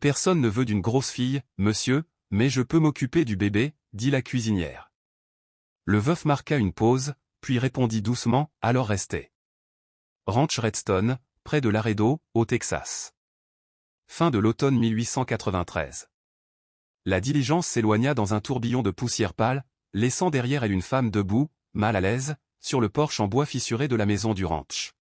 Personne ne veut d'une grosse fille, monsieur, mais je peux m'occuper du bébé, dit la cuisinière. Le veuf marqua une pause, puis répondit doucement, alors restez. Ranch Redstone, près de Laredo, au Texas. Fin de l'automne 1893. La diligence s'éloigna dans un tourbillon de poussière pâle, laissant derrière elle une femme debout, mal à l'aise, sur le porche en bois fissuré de la maison du ranch.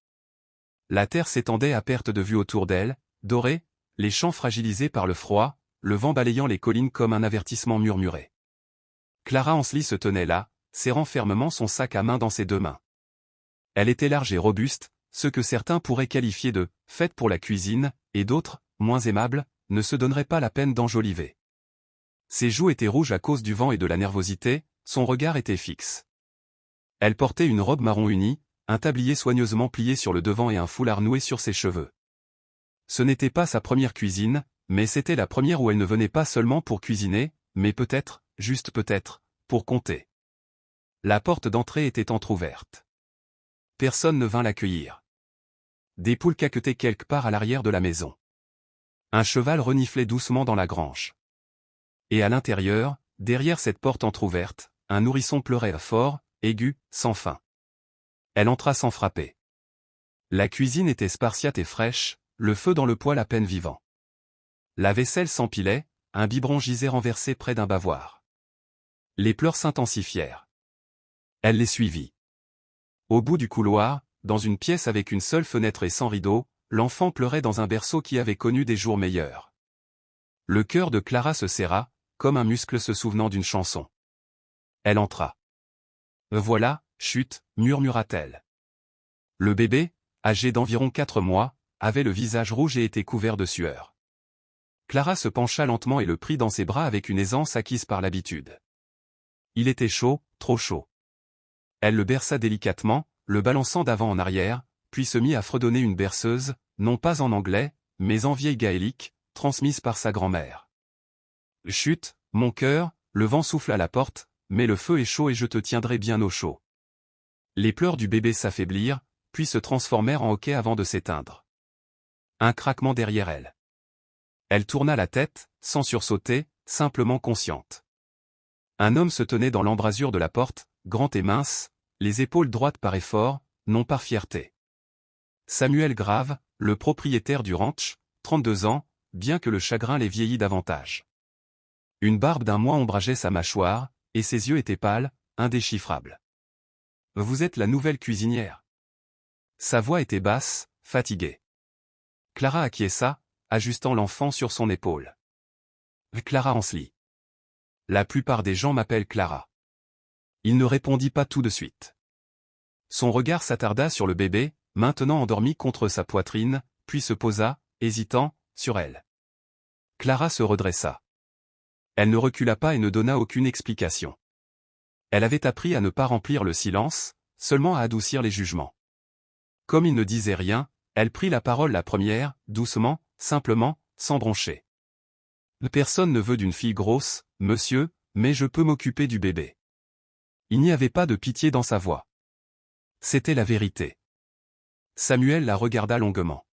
La terre s'étendait à perte de vue autour d'elle, dorée, les champs fragilisés par le froid, le vent balayant les collines comme un avertissement murmuré. Clara Ansley se tenait là, serrant fermement son sac à main dans ses deux mains. Elle était large et robuste, ce que certains pourraient qualifier de « faite pour la cuisine », et d'autres, moins aimables, ne se donneraient pas la peine d'enjoliver. Ses joues étaient rouges à cause du vent et de la nervosité, son regard était fixe. Elle portait une robe marron unie, un tablier soigneusement plié sur le devant et un foulard noué sur ses cheveux. Ce n'était pas sa première cuisine, mais c'était la première où elle ne venait pas seulement pour cuisiner, mais peut-être, juste peut-être, pour compter. La porte d'entrée était entr'ouverte. Personne ne vint l'accueillir. Des poules caquetaient quelque part à l'arrière de la maison. Un cheval reniflait doucement dans la grange. Et à l'intérieur, derrière cette porte entr'ouverte, un nourrisson pleurait fort, aigu, sans fin. Elle entra sans frapper. La cuisine était spartiate et fraîche, le feu dans le poêle à peine vivant. La vaisselle s'empilait, un biberon gisait renversé près d'un bavoir. Les pleurs s'intensifièrent. Elle les suivit. Au bout du couloir, dans une pièce avec une seule fenêtre et sans rideau, l'enfant pleurait dans un berceau qui avait connu des jours meilleurs. Le cœur de Clara se serra, comme un muscle se souvenant d'une chanson. Elle entra. « Voilà, chut » murmura-t-elle. Le bébé, âgé d'environ 4 mois, avait le visage rouge et était couvert de sueur. Clara se pencha lentement et le prit dans ses bras avec une aisance acquise par l'habitude. Il était chaud, trop chaud. Elle le berça délicatement, le balançant d'avant en arrière, puis se mit à fredonner une berceuse, non pas en anglais, mais en vieille gaélique, transmise par sa grand-mère. « Chut, mon cœur, le vent souffle à la porte, mais le feu est chaud et je te tiendrai bien au chaud. » Les pleurs du bébé s'affaiblirent, puis se transformèrent en hoquets avant de s'éteindre. Un craquement derrière elle. Elle tourna la tête, sans sursauter, simplement consciente. Un homme se tenait dans l'embrasure de la porte, grand et mince, les épaules droites par effort, non par fierté. Samuel Grave, le propriétaire du ranch, 32 ans, bien que le chagrin les vieillit davantage. Une barbe d'un mois ombrageait sa mâchoire, et ses yeux étaient pâles, indéchiffrables. « Vous êtes la nouvelle cuisinière. » Sa voix était basse, fatiguée. Clara acquiesça, ajustant l'enfant sur son épaule. « Clara Ansley. La plupart des gens m'appellent Clara. » Il ne répondit pas tout de suite. Son regard s'attarda sur le bébé, maintenant endormi contre sa poitrine, puis se posa, hésitant, sur elle. Clara se redressa. Elle ne recula pas et ne donna aucune explication. Elle avait appris à ne pas remplir le silence, seulement à adoucir les jugements. Comme il ne disait rien, elle prit la parole la première, doucement, simplement, sans broncher. « Personne ne veut d'une fille grosse, monsieur, mais je peux m'occuper du bébé. » Il n'y avait pas de pitié dans sa voix. C'était la vérité. Samuel la regarda longuement.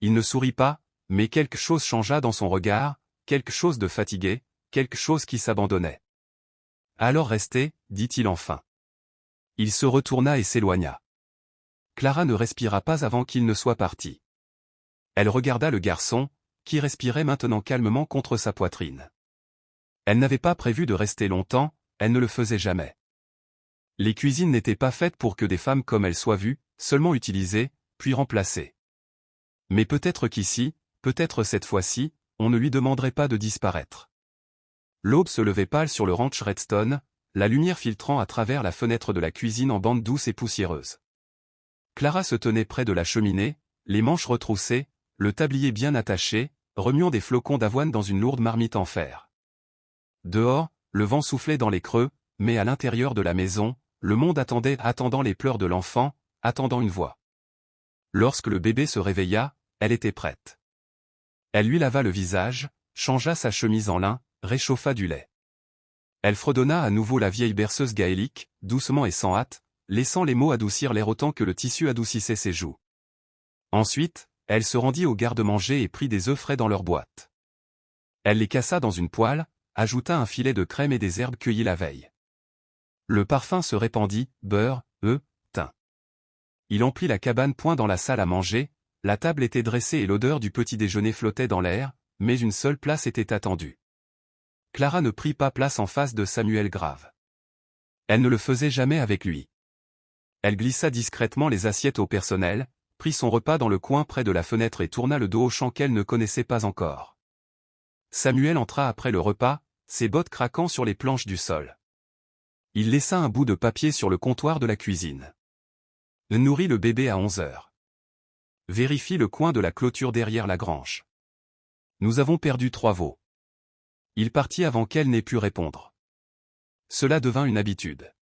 Il ne sourit pas, mais quelque chose changea dans son regard, quelque chose de fatigué, quelque chose qui s'abandonnait. « Alors restez, dit-il enfin. » Il se retourna et s'éloigna. Clara ne respira pas avant qu'il ne soit parti. Elle regarda le garçon, qui respirait maintenant calmement contre sa poitrine. Elle n'avait pas prévu de rester longtemps, elle ne le faisait jamais. Les cuisines n'étaient pas faites pour que des femmes comme elle soient vues, seulement utilisées, puis remplacées. Mais peut-être qu'ici, peut-être cette fois-ci, on ne lui demanderait pas de disparaître. L'aube se levait pâle sur le ranch Redstone, la lumière filtrant à travers la fenêtre de la cuisine en bande douce et poussiéreuse. Clara se tenait près de la cheminée, les manches retroussées, le tablier bien attaché, remuant des flocons d'avoine dans une lourde marmite en fer. Dehors, le vent soufflait dans les creux, mais à l'intérieur de la maison, le monde attendait, attendant les pleurs de l'enfant, attendant une voix. Lorsque le bébé se réveilla, elle était prête. Elle lui lava le visage, changea sa chemise en lin, réchauffa du lait. Elle fredonna à nouveau la vieille berceuse gaélique, doucement et sans hâte, laissant les mots adoucir l'air autant que le tissu adoucissait ses joues. Ensuite, elle se rendit au garde-manger et prit des œufs frais dans leur boîte. Elle les cassa dans une poêle, ajouta un filet de crème et des herbes cueillies la veille. Le parfum se répandit, beurre, œufs, thym. Il emplit la cabane. Dans la salle à manger, la table était dressée et l'odeur du petit déjeuner flottait dans l'air, mais une seule place était attendue. Clara ne prit pas place en face de Samuel grave. Elle ne le faisait jamais avec lui. Elle glissa discrètement les assiettes au personnel, prit son repas dans le coin près de la fenêtre et tourna le dos aux chants qu'elle ne connaissait pas encore. Samuel entra après le repas, ses bottes craquant sur les planches du sol. Il laissa un bout de papier sur le comptoir de la cuisine. Nourrit le bébé à 11 heures. Vérifie le coin de la clôture derrière la grange. Nous avons perdu 3 veaux. Il partit avant qu'elle n'ait pu répondre. Cela devint une habitude.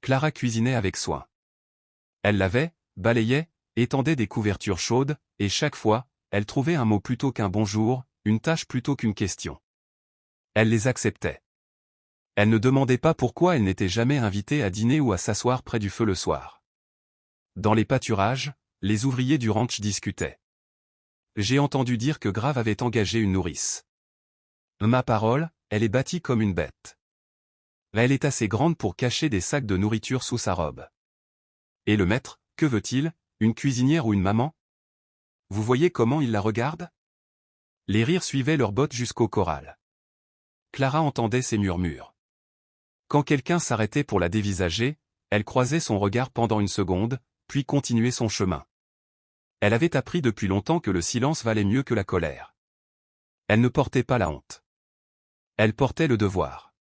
Clara cuisinait avec soin. Elle lavait, balayait, étendait des couvertures chaudes, et chaque fois, elle trouvait un mot plutôt qu'un bonjour, une tâche plutôt qu'une question. Elle les acceptait. Elle ne demandait pas pourquoi elle n'était jamais invitée à dîner ou à s'asseoir près du feu le soir. Dans les pâturages, les ouvriers du ranch discutaient. J'ai entendu dire que Grave avait engagé une nourrice. Ma parole, elle est bâtie comme une bête. Elle est assez grande pour cacher des sacs de nourriture sous sa robe. Et le maître, que veut-il, une cuisinière ou une maman? Vous voyez comment il la regarde? Les rires suivaient leurs bottes jusqu'au corral. Clara entendait ces murmures. Quand quelqu'un s'arrêtait pour la dévisager, elle croisait son regard pendant une seconde, puis continuait son chemin. Elle avait appris depuis longtemps que le silence valait mieux que la colère. Elle ne portait pas la honte. Elle portait le devoir.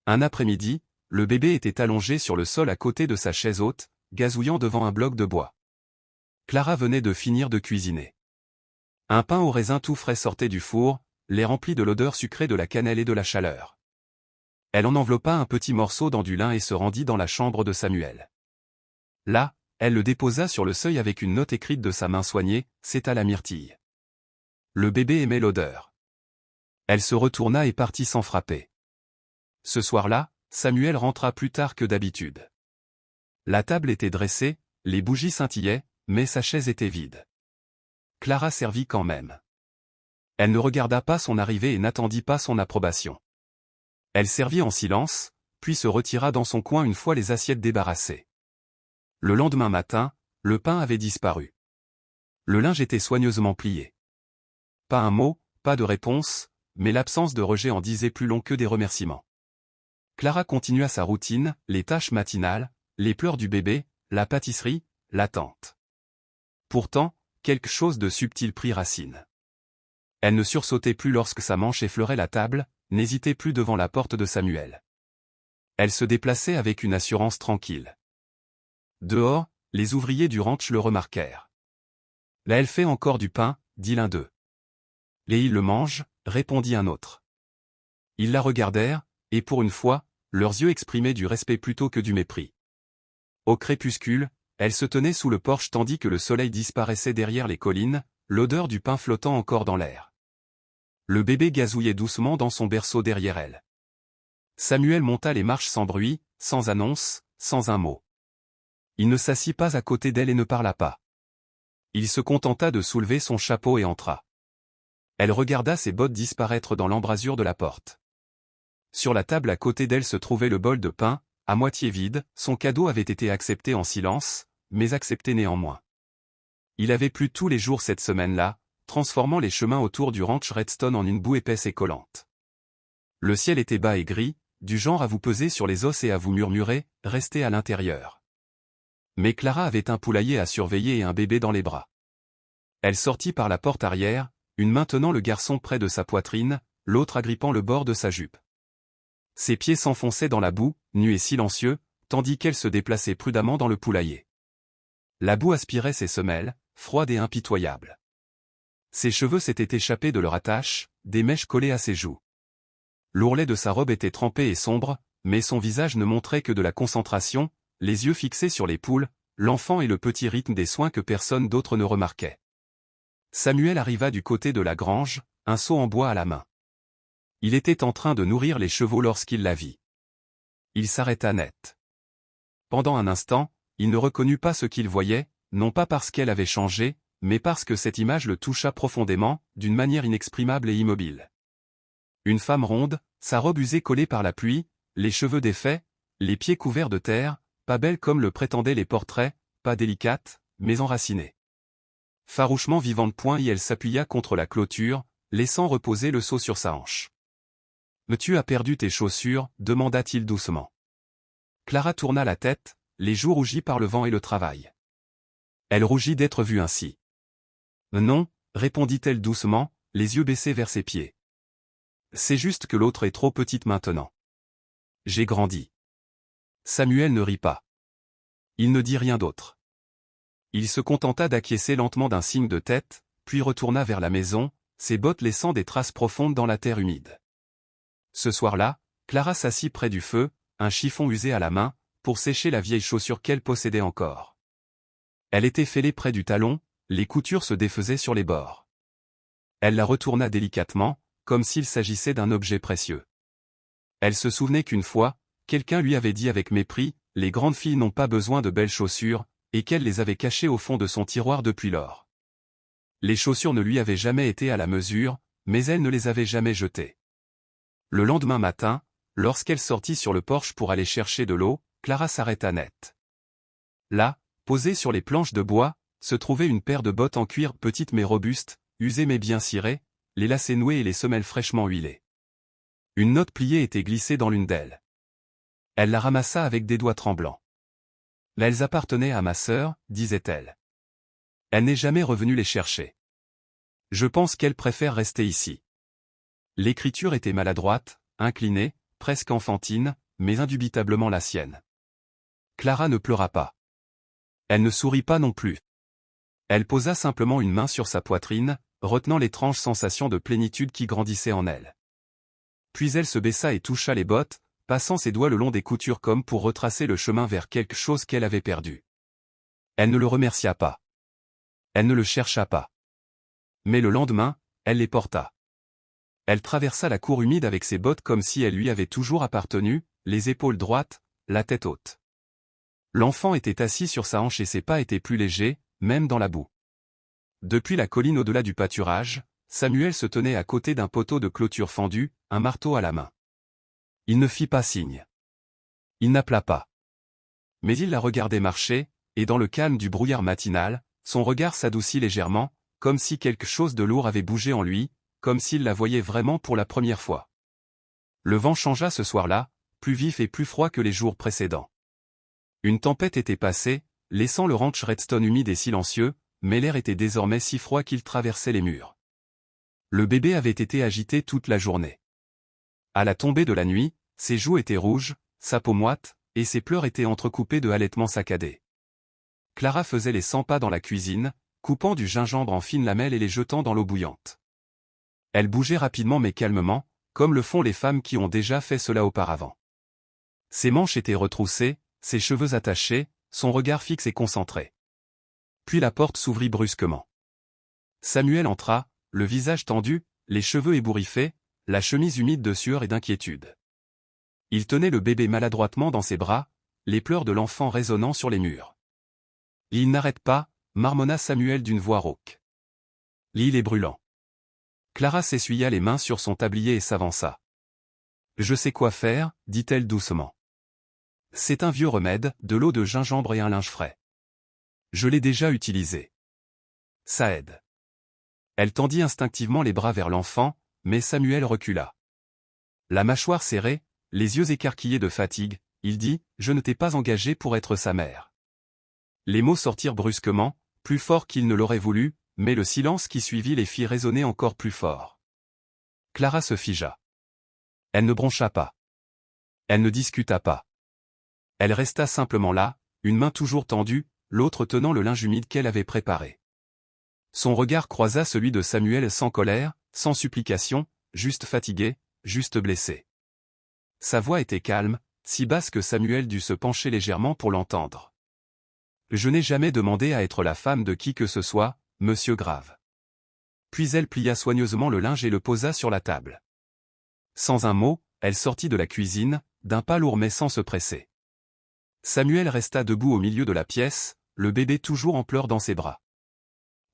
Un après-midi, le bébé était allongé sur le sol à côté de sa chaise haute, gazouillant devant un bloc de bois. Clara venait de finir de cuisiner. Un pain au raisin tout frais sortait du four, les rempli de l'odeur sucrée de la cannelle et de la chaleur. Elle en enveloppa un petit morceau dans du lin et se rendit dans la chambre de Samuel. Là, elle le déposa sur le seuil avec une note écrite de sa main soignée, c'est à la myrtille. Le bébé aimait l'odeur. Elle se retourna et partit sans frapper. Ce soir-là, Samuel rentra plus tard que d'habitude. La table était dressée, les bougies scintillaient, mais sa chaise était vide. Clara servit quand même. Elle ne regarda pas son arrivée et n'attendit pas son approbation. Elle servit en silence, puis se retira dans son coin une fois les assiettes débarrassées. Le lendemain matin, le pain avait disparu. Le linge était soigneusement plié. Pas un mot, pas de réponse, mais l'absence de rejet en disait plus long que des remerciements. Clara continua sa routine, les tâches matinales, les pleurs du bébé, la pâtisserie, l'attente. Pourtant, quelque chose de subtil prit racine. Elle ne sursautait plus lorsque sa manche effleurait la table, n'hésitait plus devant la porte de Samuel. Elle se déplaçait avec une assurance tranquille. Dehors, les ouvriers du ranch le remarquèrent. Là elle fait encore du pain, dit l'un d'eux. Et il le mange, répondit un autre. Ils la regardèrent, et pour une fois, leurs yeux exprimaient du respect plutôt que du mépris. Au crépuscule, elle se tenait sous le porche tandis que le soleil disparaissait derrière les collines, l'odeur du pain flottant encore dans l'air. Le bébé gazouillait doucement dans son berceau derrière elle. Samuel monta les marches sans bruit, sans annonce, sans un mot. Il ne s'assit pas à côté d'elle et ne parla pas. Il se contenta de soulever son chapeau et entra. Elle regarda ses bottes disparaître dans l'embrasure de la porte. Sur la table à côté d'elle se trouvait le bol de pain, à moitié vide, son cadeau avait été accepté en silence, mais accepté néanmoins. Il avait plu tous les jours cette semaine-là, transformant les chemins autour du ranch Redstone en une boue épaisse et collante. Le ciel était bas et gris, du genre à vous peser sur les os et à vous murmurer, restez à l'intérieur. Mais Clara avait un poulailler à surveiller et un bébé dans les bras. Elle sortit par la porte arrière, une main tenant le garçon près de sa poitrine, l'autre agrippant le bord de sa jupe. Ses pieds s'enfonçaient dans la boue, nus et silencieux, tandis qu'elle se déplaçait prudemment dans le poulailler. La boue aspirait ses semelles, froide et impitoyable. Ses cheveux s'étaient échappés de leur attache, des mèches collées à ses joues. L'ourlet de sa robe était trempé et sombre, mais son visage ne montrait que de la concentration, les yeux fixés sur les poules, l'enfant et le petit rythme des soins que personne d'autre ne remarquait. Samuel arriva du côté de la grange, un seau en bois à la main. Il était en train de nourrir les chevaux lorsqu'il la vit. Il s'arrêta net. Pendant un instant, il ne reconnut pas ce qu'il voyait, non pas parce qu'elle avait changé, mais parce que cette image le toucha profondément, d'une manière inexprimable et immobile. Une femme ronde, sa robe usée collée par la pluie, les cheveux défaits, les pieds couverts de terre, pas belle comme le prétendaient les portraits, pas délicate, mais enracinée. Farouchement vivante point et elle s'appuya contre la clôture, laissant reposer le seau sur sa hanche. « Mais tu as perdu tes chaussures ?» demanda-t-il doucement. Clara tourna la tête, les joues rougies par le vent et le travail. Elle rougit d'être vue ainsi. « Non », répondit-elle doucement, les yeux baissés vers ses pieds. « C'est juste que l'autre est trop petite maintenant. J'ai grandi. » Samuel ne rit pas. Il ne dit rien d'autre. Il se contenta d'acquiescer lentement d'un signe de tête, puis retourna vers la maison, ses bottes laissant des traces profondes dans la terre humide. Ce soir-là, Clara s'assit près du feu, un chiffon usé à la main, pour sécher la vieille chaussure qu'elle possédait encore. Elle était fêlée près du talon, les coutures se défaisaient sur les bords. Elle la retourna délicatement, comme s'il s'agissait d'un objet précieux. Elle se souvenait qu'une fois, quelqu'un lui avait dit avec mépris, « Les grandes filles n'ont pas besoin de belles chaussures », et qu'elle les avait cachées au fond de son tiroir depuis lors. Les chaussures ne lui avaient jamais été à la mesure, mais elle ne les avait jamais jetées. Le lendemain matin, lorsqu'elle sortit sur le porche pour aller chercher de l'eau, Clara s'arrêta net. Là, posée sur les planches de bois, se trouvait une paire de bottes en cuir petites mais robustes, usées mais bien cirées, les lacets noués et les semelles fraîchement huilées. Une note pliée était glissée dans l'une d'elles. Elle la ramassa avec des doigts tremblants. « Elles appartenaient à ma sœur, disait-elle. Elle n'est jamais revenue les chercher. Je pense qu'elle préfère rester ici. » L'écriture était maladroite, inclinée, presque enfantine, mais indubitablement la sienne. Clara ne pleura pas. Elle ne sourit pas non plus. Elle posa simplement une main sur sa poitrine, retenant l'étrange sensation de plénitude qui grandissait en elle. Puis elle se baissa et toucha les bottes, passant ses doigts le long des coutures comme pour retracer le chemin vers quelque chose qu'elle avait perdu. Elle ne le remercia pas. Elle ne le chercha pas. Mais le lendemain, elle les porta. Elle traversa la cour humide avec ses bottes comme si elles lui avaient toujours appartenu, les épaules droites, la tête haute. L'enfant était assis sur sa hanche et ses pas étaient plus légers, même dans la boue. Depuis la colline au-delà du pâturage, Samuel se tenait à côté d'un poteau de clôture fendu, un marteau à la main. Il ne fit pas signe. Il n'appela pas. Mais il la regardait marcher, et dans le calme du brouillard matinal, son regard s'adoucit légèrement, comme si quelque chose de lourd avait bougé en lui, comme s'il la voyait vraiment pour la première fois. Le vent changea ce soir-là, plus vif et plus froid que les jours précédents. Une tempête était passée, laissant le ranch Redstone humide et silencieux, mais l'air était désormais si froid qu'il traversait les murs. Le bébé avait été agité toute la journée. À la tombée de la nuit, ses joues étaient rouges, sa peau moite, et ses pleurs étaient entrecoupés de halètements saccadés. Clara faisait les 100 pas dans la cuisine, coupant du gingembre en fines lamelles et les jetant dans l'eau bouillante. Elle bougeait rapidement mais calmement, comme le font les femmes qui ont déjà fait cela auparavant. Ses manches étaient retroussées, ses cheveux attachés, son regard fixe et concentré. Puis la porte s'ouvrit brusquement. Samuel entra, le visage tendu, les cheveux ébouriffés, la chemise humide de sueur et d'inquiétude. Il tenait le bébé maladroitement dans ses bras, les pleurs de l'enfant résonnant sur les murs. « Il n'arrête pas », marmonna Samuel d'une voix rauque. « L'île est brûlant. » Clara s'essuya les mains sur son tablier et s'avança. « Je sais quoi faire, » dit-elle doucement. « C'est un vieux remède, de l'eau de gingembre et un linge frais. Je l'ai déjà utilisé. Ça aide. » Elle tendit instinctivement les bras vers l'enfant, mais Samuel recula. La mâchoire serrée, les yeux écarquillés de fatigue, il dit « Je ne t'ai pas engagé pour être sa mère. » Les mots sortirent brusquement, plus fort qu'il ne l'aurait voulu, mais le silence qui suivit les fit résonner encore plus fort. Clara se figea. Elle ne broncha pas. Elle ne discuta pas. Elle resta simplement là, une main toujours tendue, l'autre tenant le linge humide qu'elle avait préparé. Son regard croisa celui de Samuel sans colère, sans supplication, juste fatigué, juste blessé. Sa voix était calme, si basse que Samuel dut se pencher légèrement pour l'entendre. « Je n'ai jamais demandé à être la femme de qui que ce soit, monsieur Grave. » Puis elle plia soigneusement le linge et le posa sur la table. Sans un mot, elle sortit de la cuisine, d'un pas lourd mais sans se presser. Samuel resta debout au milieu de la pièce, le bébé toujours en pleurs dans ses bras.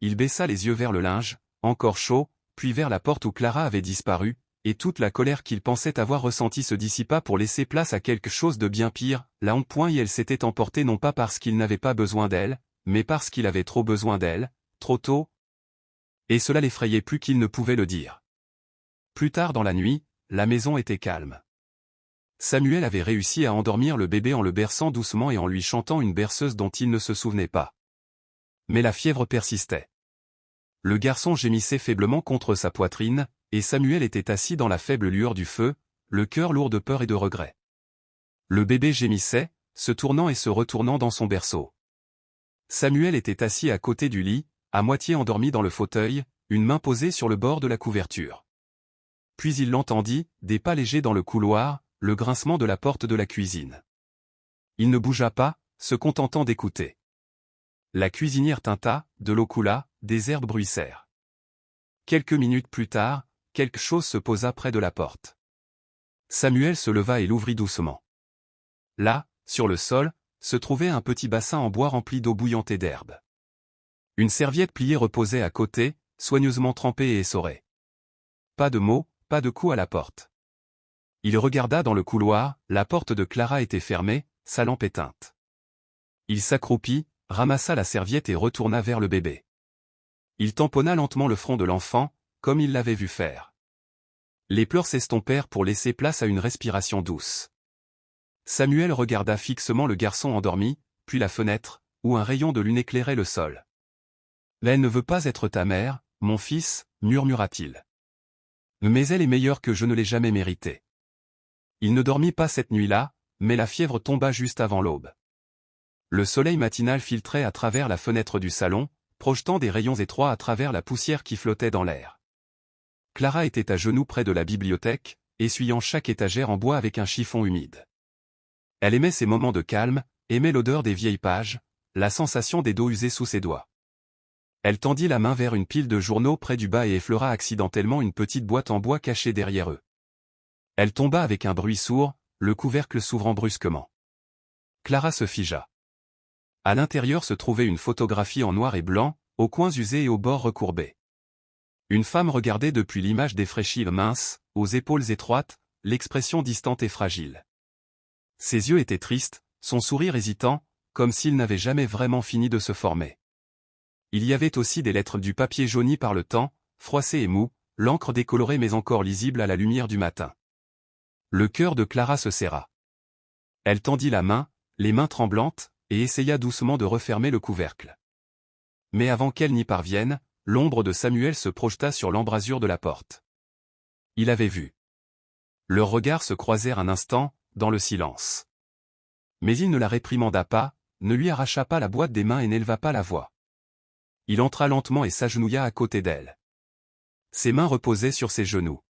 Il baissa les yeux vers le linge, encore chaud, puis vers la porte où Clara avait disparu, et toute la colère qu'il pensait avoir ressentie se dissipa pour laisser place à quelque chose de bien pire, la honte. Et elle s'était emportée non pas parce qu'il n'avait pas besoin d'elle, mais parce qu'il avait trop besoin d'elle, trop tôt. Et cela l'effrayait plus qu'il ne pouvait le dire. Plus tard dans la nuit, la maison était calme. Samuel avait réussi à endormir le bébé en le berçant doucement et en lui chantant une berceuse dont il ne se souvenait pas. Mais la fièvre persistait. Le garçon gémissait faiblement contre sa poitrine, et Samuel était assis dans la faible lueur du feu, le cœur lourd de peur et de regret. Le bébé gémissait, se tournant et se retournant dans son berceau. Samuel était assis à côté du lit, à moitié endormi dans le fauteuil, une main posée sur le bord de la couverture. Puis il l'entendit, des pas légers dans le couloir, le grincement de la porte de la cuisine. Il ne bougea pas, se contentant d'écouter. La cuisinière tinta, de l'eau coula, des herbes bruissèrent. Quelques minutes plus tard, quelque chose se posa près de la porte. Samuel se leva et l'ouvrit doucement. Là, sur le sol, se trouvait un petit bassin en bois rempli d'eau bouillante et d'herbe. Une serviette pliée reposait à côté, soigneusement trempée et essorée. Pas de mots, pas de coup à la porte. Il regarda dans le couloir, la porte de Clara était fermée, sa lampe éteinte. Il s'accroupit, ramassa la serviette et retourna vers le bébé. Il tamponna lentement le front de l'enfant, comme il l'avait vu faire. Les pleurs s'estompèrent pour laisser place à une respiration douce. Samuel regarda fixement le garçon endormi, puis la fenêtre, où un rayon de lune éclairait le sol. « Elle ne veut pas être ta mère, mon fils, murmura-t-il. Mais elle est meilleure que je ne l'ai jamais méritée. » Il ne dormit pas cette nuit-là, mais la fièvre tomba juste avant l'aube. Le soleil matinal filtrait à travers la fenêtre du salon, projetant des rayons étroits à travers la poussière qui flottait dans l'air. Clara était à genoux près de la bibliothèque, essuyant chaque étagère en bois avec un chiffon humide. Elle aimait ces moments de calme, aimait l'odeur des vieilles pages, la sensation des dos usés sous ses doigts. Elle tendit la main vers une pile de journaux près du bas et effleura accidentellement une petite boîte en bois cachée derrière eux. Elle tomba avec un bruit sourd, le couvercle s'ouvrant brusquement. Clara se figea. À l'intérieur se trouvait une photographie en noir et blanc, aux coins usés et aux bords recourbés. Une femme regardait depuis l'image défraîchie mince, aux épaules étroites, l'expression distante et fragile. Ses yeux étaient tristes, son sourire hésitant, comme s'il n'avait jamais vraiment fini de se former. Il y avait aussi des lettres du papier jauni par le temps, froissé et mou, l'encre décolorée mais encore lisible à la lumière du matin. Le cœur de Clara se serra. Elle tendit la main, les mains tremblantes, et essaya doucement de refermer le couvercle. Mais avant qu'elle n'y parvienne, l'ombre de Samuel se projeta sur l'embrasure de la porte. Il avait vu. Leurs regards se croisèrent un instant, dans le silence. Mais il ne la réprimanda pas, ne lui arracha pas la boîte des mains et n'éleva pas la voix. Il entra lentement et s'agenouilla à côté d'elle. Ses mains reposaient sur ses genoux.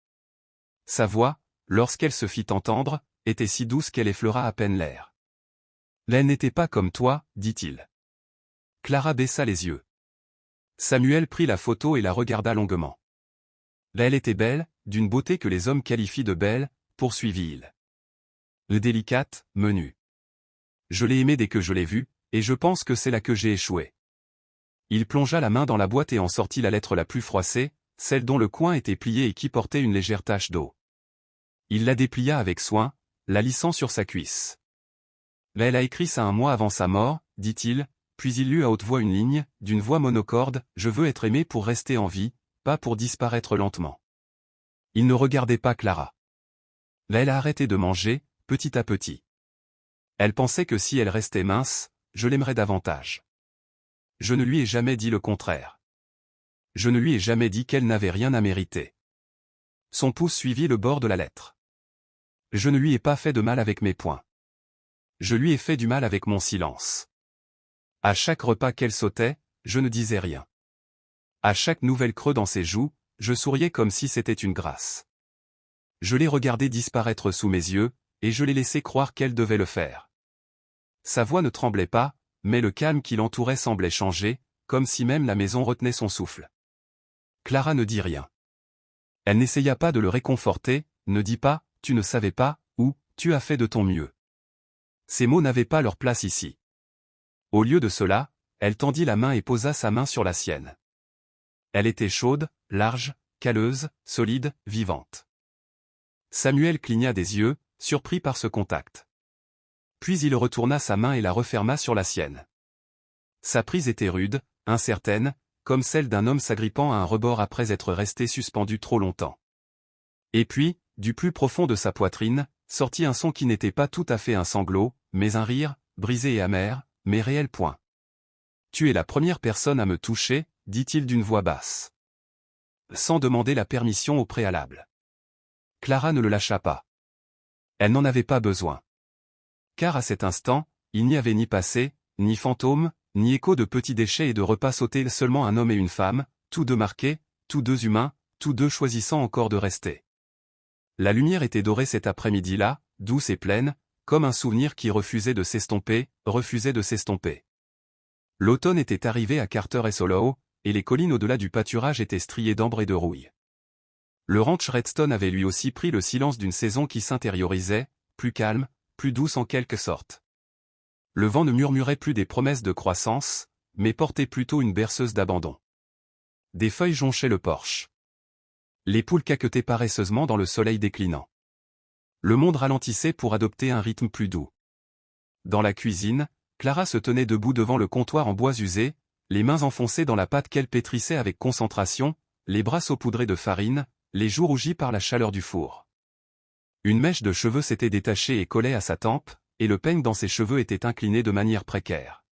Sa voix, lorsqu'elle se fit entendre, était si douce qu'elle effleura à peine l'air. « Elle n'était pas comme toi, dit-il. » Clara baissa les yeux. Samuel prit la photo et la regarda longuement. Elle était belle, d'une beauté que les hommes qualifient de belle, poursuivit-il. Délicate, menue. Je l'ai aimée dès que je l'ai vue, et je pense que c'est là que j'ai échoué. Il plongea la main dans la boîte et en sortit la lettre la plus froissée, celle dont le coin était plié et qui portait une légère tache d'eau. Il la déplia avec soin, la lissant sur sa cuisse. Elle a écrit ça un mois avant sa mort, dit-il, puis il lut à haute voix une ligne, d'une voix monocorde, « Je veux être aimé pour rester en vie, pas pour disparaître lentement. » Il ne regardait pas Clara. Elle a arrêté de manger, petit à petit. Elle pensait que si elle restait mince, je l'aimerais davantage. Je ne lui ai jamais dit le contraire. Je ne lui ai jamais dit qu'elle n'avait rien à mériter. Son pouce suivit le bord de la lettre. Je ne lui ai pas fait de mal avec mes poings. Je lui ai fait du mal avec mon silence. À chaque repas qu'elle sautait, je ne disais rien. À chaque nouvelle creux dans ses joues, je souriais comme si c'était une grâce. Je l'ai regardée disparaître sous mes yeux, et je l'ai laissé croire qu'elle devait le faire. Sa voix ne tremblait pas, mais le calme qui l'entourait semblait changer, comme si même la maison retenait son souffle. Clara ne dit rien. Elle n'essaya pas de le réconforter, ne dit pas « tu ne savais pas » ou « tu as fait de ton mieux ». Ces mots n'avaient pas leur place ici. Au lieu de cela, elle tendit la main et posa sa main sur la sienne. Elle était chaude, large, calleuse, solide, vivante. Samuel cligna des yeux, surpris par ce contact. Puis il retourna sa main et la referma sur la sienne. Sa prise était rude, incertaine, comme celle d'un homme s'agrippant à un rebord après être resté suspendu trop longtemps. Et puis, du plus profond de sa poitrine, sortit un son qui n'était pas tout à fait un sanglot, mais un rire, brisé et amer, mais réel point. « Tu es la première personne à me toucher, dit-il d'une voix basse. Sans demander la permission au préalable. Clara ne le lâcha pas. Elle n'en avait pas besoin. Car à cet instant, il n'y avait ni passé, ni fantôme, ni écho de petits déchets et de repas sautés, seulement un homme et une femme, tous deux marqués, tous deux humains, tous deux choisissant encore de rester. La lumière était dorée cet après-midi-là, douce et pleine, comme un souvenir qui refusait de s'estomper, refusait de s'estomper. L'automne était arrivé à Carter et Hollow, et les collines au-delà du pâturage étaient striées d'ambre et de rouille. Le ranch Redstone avait lui aussi pris le silence d'une saison qui s'intériorisait, plus calme, plus douce en quelque sorte. Le vent ne murmurait plus des promesses de croissance, mais portait plutôt une berceuse d'abandon. Des feuilles jonchaient le porche. Les poules caquetaient paresseusement dans le soleil déclinant. Le monde ralentissait pour adopter un rythme plus doux. Dans la cuisine, Clara se tenait debout devant le comptoir en bois usé, les mains enfoncées dans la pâte qu'elle pétrissait avec concentration, les bras saupoudrés de farine, les joues rougies par la chaleur du four. Une mèche de cheveux s'était détachée et collait à sa tempe, et le peigne dans ses cheveux était incliné de manière précaire.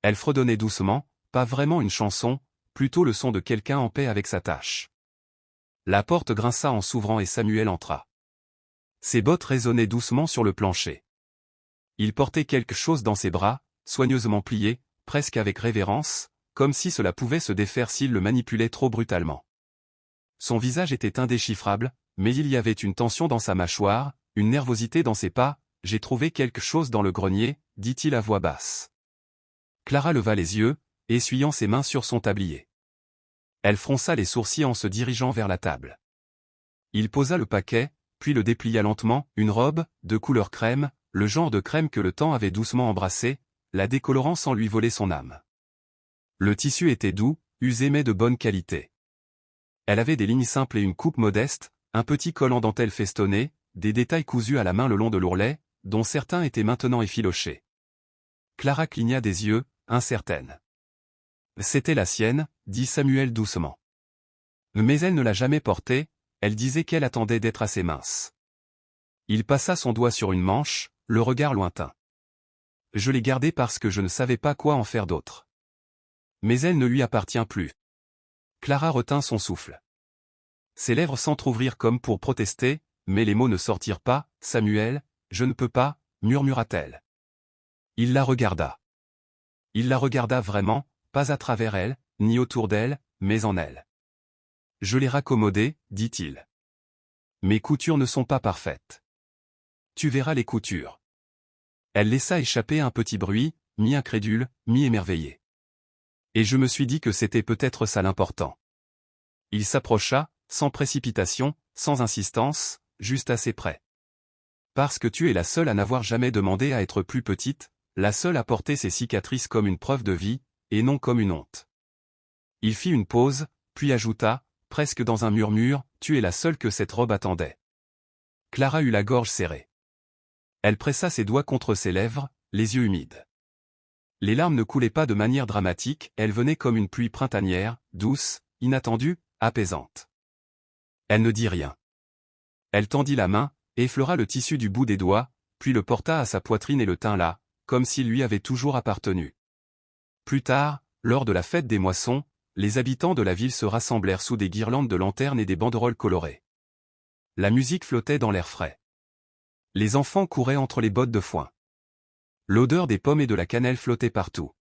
Elle fredonnait doucement, pas vraiment une chanson, plutôt le son de quelqu'un en paix avec sa tâche. La porte grinça en s'ouvrant et Samuel entra. Ses bottes résonnaient doucement sur le plancher. Il portait quelque chose dans ses bras, soigneusement plié, presque avec révérence, comme si cela pouvait se défaire s'il le manipulait trop brutalement. Son visage était indéchiffrable, mais il y avait une tension dans sa mâchoire, une nervosité dans ses pas. « J'ai trouvé quelque chose dans le grenier », dit-il à voix basse. Clara leva les yeux, essuyant ses mains sur son tablier. Elle fronça les sourcils en se dirigeant vers la table. Il posa le paquet, puis le déplia lentement, une robe, de couleur crème, le genre de crème que le temps avait doucement embrassée, la décolorant sans lui voler son âme. Le tissu était doux, usé mais de bonne qualité. Elle avait des lignes simples et une coupe modeste, un petit col en dentelle festonné, des détails cousus à la main le long de l'ourlet, dont certains étaient maintenant effilochés. Clara cligna des yeux, incertaine. C'était la sienne, dit Samuel doucement. Mais elle ne l'a jamais portée, elle disait qu'elle attendait d'être assez mince. Il passa son doigt sur une manche, le regard lointain. Je l'ai gardée parce que je ne savais pas quoi en faire d'autre. Mais elle ne lui appartient plus. Clara retint son souffle. Ses lèvres s'entr'ouvrirent comme pour protester, mais les mots ne sortirent pas. « Samuel, je ne peux pas », murmura-t-elle. Il la regarda. Il la regarda vraiment, pas à travers elle, ni autour d'elle, mais en elle. « Je l'ai raccommodée, dit-il. Mes coutures ne sont pas parfaites. Tu verras les coutures. » Elle laissa échapper un petit bruit, mi-incrédule, mi-émerveillé. Et je me suis dit que c'était peut-être ça l'important. Il s'approcha, sans précipitation, sans insistance, juste assez près. Parce que tu es la seule à n'avoir jamais demandé à être plus petite, la seule à porter ses cicatrices comme une preuve de vie, et non comme une honte. Il fit une pause, puis ajouta, presque dans un murmure, tu es la seule que cette robe attendait. Clara eut la gorge serrée. Elle pressa ses doigts contre ses lèvres, les yeux humides. Les larmes ne coulaient pas de manière dramatique, elles venaient comme une pluie printanière, douce, inattendue, apaisante. Elle ne dit rien. Elle tendit la main, effleura le tissu du bout des doigts, puis le porta à sa poitrine et le tint là, comme s'il lui avait toujours appartenu. Plus tard, lors de la fête des moissons, les habitants de la ville se rassemblèrent sous des guirlandes de lanternes et des banderoles colorées. La musique flottait dans l'air frais. Les enfants couraient entre les bottes de foin. L'odeur des pommes et de la cannelle flottait partout.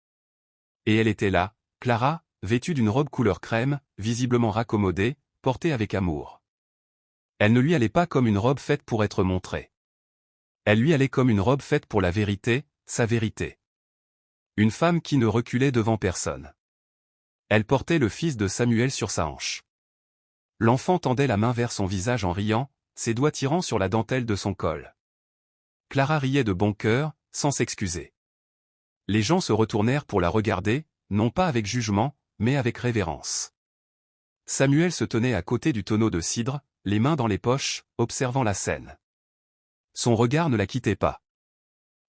Et elle était là, Clara, vêtue d'une robe couleur crème, visiblement raccommodée, portée avec amour. Elle ne lui allait pas comme une robe faite pour être montrée. Elle lui allait comme une robe faite pour la vérité, sa vérité. Une femme qui ne reculait devant personne. Elle portait le fils de Samuel sur sa hanche. L'enfant tendait la main vers son visage en riant, ses doigts tirant sur la dentelle de son col. Clara riait de bon cœur, sans s'excuser. Les gens se retournèrent pour la regarder, non pas avec jugement, mais avec révérence. Samuel se tenait à côté du tonneau de cidre, les mains dans les poches, observant la scène. Son regard ne la quittait pas.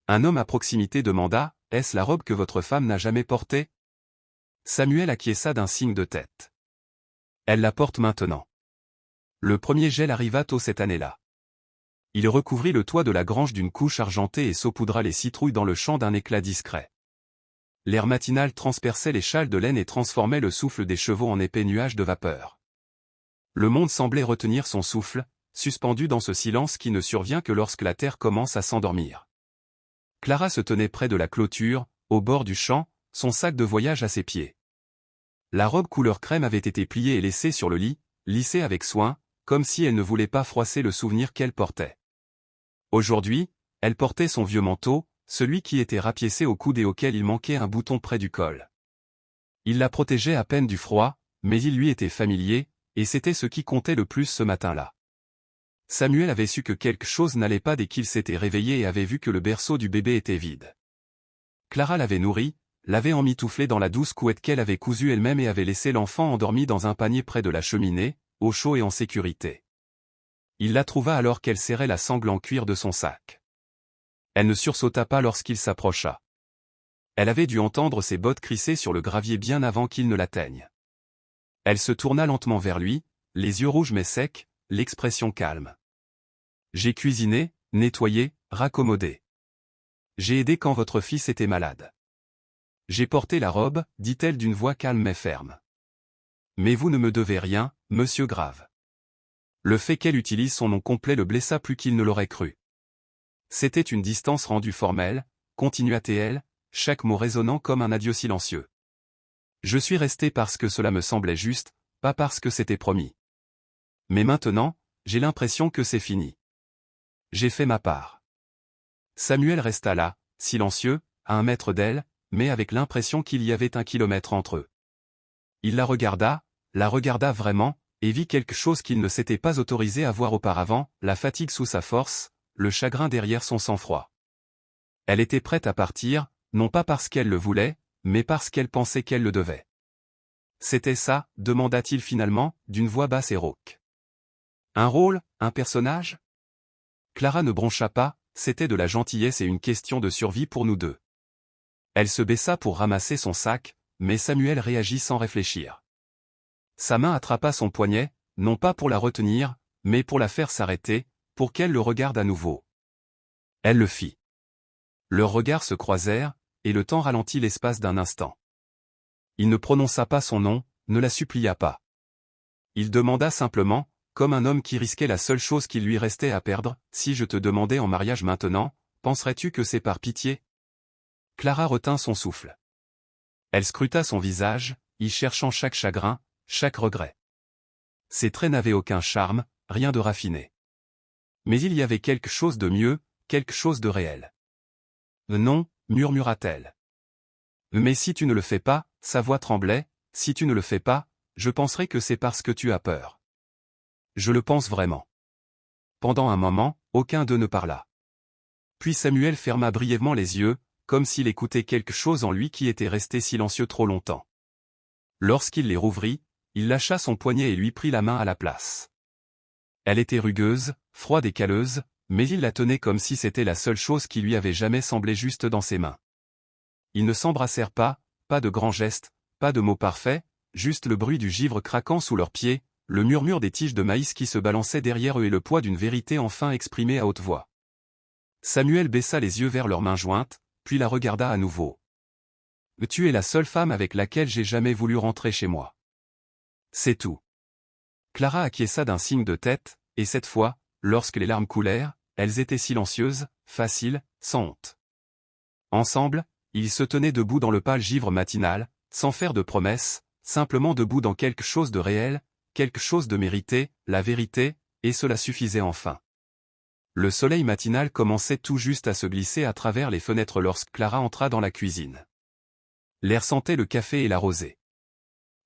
Un homme à proximité demanda, « Est-ce la robe que votre femme n'a jamais portée ?» Samuel acquiesça d'un signe de tête. Elle la porte maintenant. Le premier gel arriva tôt cette année-là. Il recouvrit le toit de la grange d'une couche argentée et saupoudra les citrouilles dans le champ d'un éclat discret. L'air matinal transperçait les châles de laine et transformait le souffle des chevaux en épais nuages de vapeur. Le monde semblait retenir son souffle, suspendu dans ce silence qui ne survient que lorsque la terre commence à s'endormir. Clara se tenait près de la clôture, au bord du champ, son sac de voyage à ses pieds. La robe couleur crème avait été pliée et laissée sur le lit, lissée avec soin, comme si elle ne voulait pas froisser le souvenir qu'elle portait. Aujourd'hui, elle portait son vieux manteau, celui qui était rapiécé au coude et auquel il manquait un bouton près du col. Il la protégeait à peine du froid, mais il lui était familier, et c'était ce qui comptait le plus ce matin-là. Samuel avait su que quelque chose n'allait pas dès qu'il s'était réveillé et avait vu que le berceau du bébé était vide. Clara l'avait nourri, l'avait emmitouflé dans la douce couette qu'elle avait cousue elle-même et avait laissé l'enfant endormi dans un panier près de la cheminée, au chaud et en sécurité. Il la trouva alors qu'elle serrait la sangle en cuir de son sac. Elle ne sursauta pas lorsqu'il s'approcha. Elle avait dû entendre ses bottes crisser sur le gravier bien avant qu'il ne l'atteigne. Elle se tourna lentement vers lui, les yeux rouges mais secs, l'expression calme. « J'ai cuisiné, nettoyé, raccommodé. J'ai aidé quand votre fils était malade. J'ai porté la robe, dit-elle d'une voix calme mais ferme. Mais vous ne me devez rien, monsieur Grave. » Le fait qu'elle utilise son nom complet le blessa plus qu'il ne l'aurait cru. C'était une distance rendue formelle, continua-t-elle, chaque mot résonnant comme un adieu silencieux. Je suis resté parce que cela me semblait juste, pas parce que c'était promis. Mais maintenant, j'ai l'impression que c'est fini. J'ai fait ma part. Samuel resta là, silencieux, à 1 mètre d'elle, mais avec l'impression qu'il y avait 1 kilomètre entre eux. Il la regarda vraiment, et vit quelque chose qu'il ne s'était pas autorisé à voir auparavant, la fatigue sous sa force, le chagrin derrière son sang-froid. Elle était prête à partir, non pas parce qu'elle le voulait, mais parce qu'elle pensait qu'elle le devait. C'était ça, demanda-t-il finalement, d'une voix basse et rauque. Un rôle, un personnage ? Clara ne broncha pas, c'était de la gentillesse et une question de survie pour nous deux. Elle se baissa pour ramasser son sac, mais Samuel réagit sans réfléchir. Sa main attrapa son poignet, non pas pour la retenir, mais pour la faire s'arrêter, pour qu'elle le regarde à nouveau. Elle le fit. Leurs regards se croisèrent, et le temps ralentit l'espace d'un instant. Il ne prononça pas son nom, ne la supplia pas. Il demanda simplement, comme un homme qui risquait la seule chose qui lui restait à perdre, « Si je te demandais en mariage maintenant, penserais-tu que c'est par pitié ?» Clara retint son souffle. Elle scruta son visage, y cherchant chaque chagrin, chaque regret. Ses traits n'avaient aucun charme, rien de raffiné. Mais il y avait quelque chose de mieux, quelque chose de réel. « Non », murmura-t-elle. « Mais si tu ne le fais pas », sa voix tremblait, « si tu ne le fais pas, je penserai que c'est parce que tu as peur. » Je le pense vraiment. Pendant un moment, aucun d'eux ne parla. Puis Samuel ferma brièvement les yeux, comme s'il écoutait quelque chose en lui qui était resté silencieux trop longtemps. Lorsqu'il les rouvrit, il lâcha son poignet et lui prit la main à la place. Elle était rugueuse, froide et calleuse, mais il la tenait comme si c'était la seule chose qui lui avait jamais semblé juste dans ses mains. Ils ne s'embrassèrent pas, pas de grands gestes, pas de mots parfaits, juste le bruit du givre craquant sous leurs pieds, le murmure des tiges de maïs qui se balançaient derrière eux et le poids d'une vérité enfin exprimée à haute voix. Samuel baissa les yeux vers leurs mains jointes, puis la regarda à nouveau. « Tu es la seule femme avec laquelle j'ai jamais voulu rentrer chez moi. C'est tout. » Clara acquiesça d'un signe de tête, et cette fois, lorsque les larmes coulèrent, elles étaient silencieuses, faciles, sans honte. Ensemble, ils se tenaient debout dans le pâle givre matinal, sans faire de promesses, simplement debout dans quelque chose de réel, quelque chose de mérité, la vérité, et cela suffisait enfin. Le soleil matinal commençait tout juste à se glisser à travers les fenêtres lorsque Clara entra dans la cuisine. L'air sentait le café et la rosée.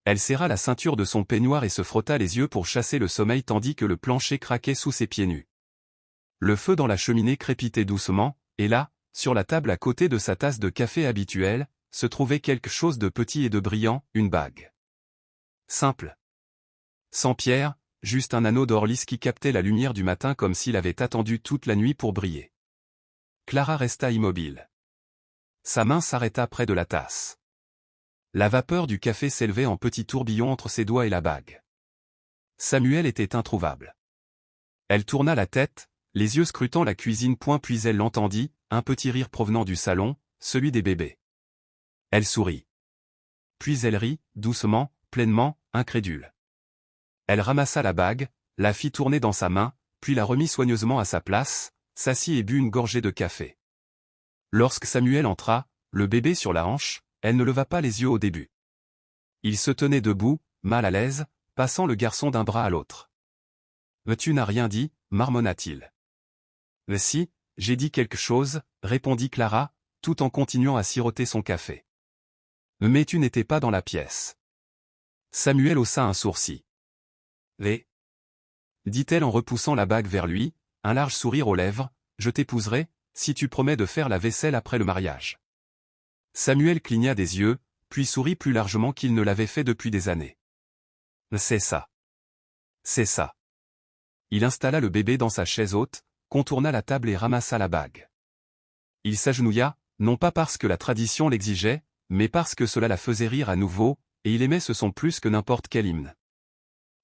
Elle serra la ceinture de son peignoir et se frotta les yeux pour chasser le sommeil tandis que le plancher craquait sous ses pieds nus. Le feu dans la cheminée crépitait doucement, et là, sur la table à côté de sa tasse de café habituelle, se trouvait quelque chose de petit et de brillant, une bague. Simple. Sans pierre, juste un anneau d'or lisse qui captait la lumière du matin comme s'il avait attendu toute la nuit pour briller. Clara resta immobile. Sa main s'arrêta près de la tasse. La vapeur du café s'élevait en petits tourbillons entre ses doigts et la bague. Samuel était introuvable. Elle tourna la tête, les yeux scrutant la cuisine puis elle l'entendit, un petit rire provenant du salon, celui des bébés. Elle sourit. Puis elle rit, doucement, pleinement, incrédule. Elle ramassa la bague, la fit tourner dans sa main, puis la remit soigneusement à sa place, s'assit et but une gorgée de café. Lorsque Samuel entra, le bébé sur la hanche, elle ne leva pas les yeux au début. Il se tenait debout, mal à l'aise, passant le garçon d'un bras à l'autre. « Tu n'as rien dit » marmonna-t-il. « Si, j'ai dit quelque chose » répondit Clara, tout en continuant à siroter son café. « Mais tu n'étais pas dans la pièce. » Samuel haussa un sourcil. « Les » dit-elle en repoussant la bague vers lui, un large sourire aux lèvres, « je t'épouserai, si tu promets de faire la vaisselle après le mariage. » Samuel cligna des yeux, puis sourit plus largement qu'il ne l'avait fait depuis des années. « C'est ça. C'est ça. » Il installa le bébé dans sa chaise haute, contourna la table et ramassa la bague. Il s'agenouilla, non pas parce que la tradition l'exigeait, mais parce que cela la faisait rire à nouveau, et il aimait ce son plus que n'importe quel hymne.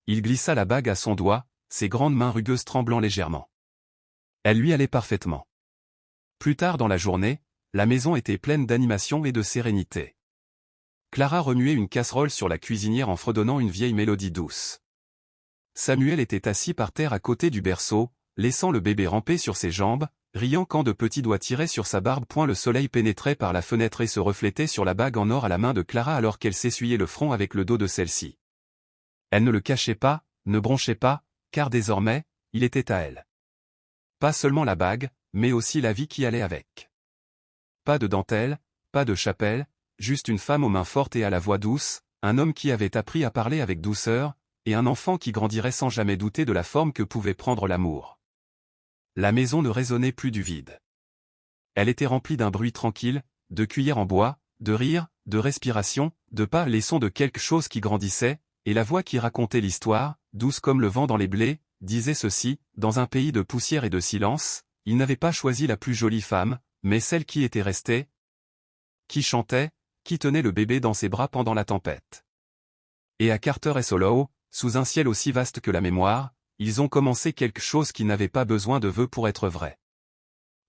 Il glissa la bague à son doigt, ses grandes mains rugueuses tremblant légèrement. Elle lui allait parfaitement. Plus tard dans la journée, la maison était pleine d'animation et de sérénité. Clara remuait une casserole sur la cuisinière en fredonnant une vieille mélodie douce. Samuel était assis par terre à côté du berceau, laissant le bébé ramper sur ses jambes, riant quand de petits doigts tiraient sur sa barbe. Le soleil pénétrait par la fenêtre et se reflétait sur la bague en or à la main de Clara alors qu'elle s'essuyait le front avec le dos de celle-ci. Elle ne le cachait pas, ne bronchait pas, car désormais, il était à elle. Pas seulement la bague, mais aussi la vie qui allait avec. Pas de dentelle, pas de chapelle, juste une femme aux mains fortes et à la voix douce, un homme qui avait appris à parler avec douceur, et un enfant qui grandirait sans jamais douter de la forme que pouvait prendre l'amour. La maison ne résonnait plus du vide. Elle était remplie d'un bruit tranquille, de cuillères en bois, de rires, de respiration, de pas les sons de quelque chose qui grandissait, et la voix qui racontait l'histoire, douce comme le vent dans les blés, disait ceci, dans un pays de poussière et de silence, il n'avait pas choisi la plus jolie femme, mais celle qui était restée, qui chantait, qui tenait le bébé dans ses bras pendant la tempête. Et à Carter et Solow, sous un ciel aussi vaste que la mémoire, ils ont commencé quelque chose qui n'avait pas besoin de vœux pour être vrai.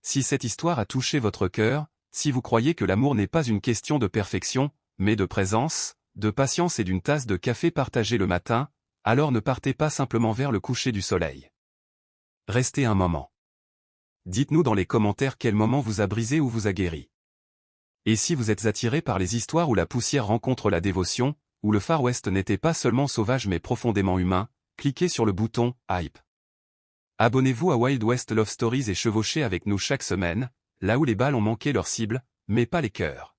Si cette histoire a touché votre cœur, si vous croyez que l'amour n'est pas une question de perfection, mais de présence, de patience et d'une tasse de café partagée le matin, alors ne partez pas simplement vers le coucher du soleil. Restez un moment. Dites-nous dans les commentaires quel moment vous a brisé ou vous a guéri. Et si vous êtes attiré par les histoires où la poussière rencontre la dévotion, où le Far West n'était pas seulement sauvage mais profondément humain, cliquez sur le bouton « Hype ». Abonnez-vous à Wild West Love Stories et chevauchez avec nous chaque semaine, là où les balles ont manqué leur cible, mais pas les cœurs.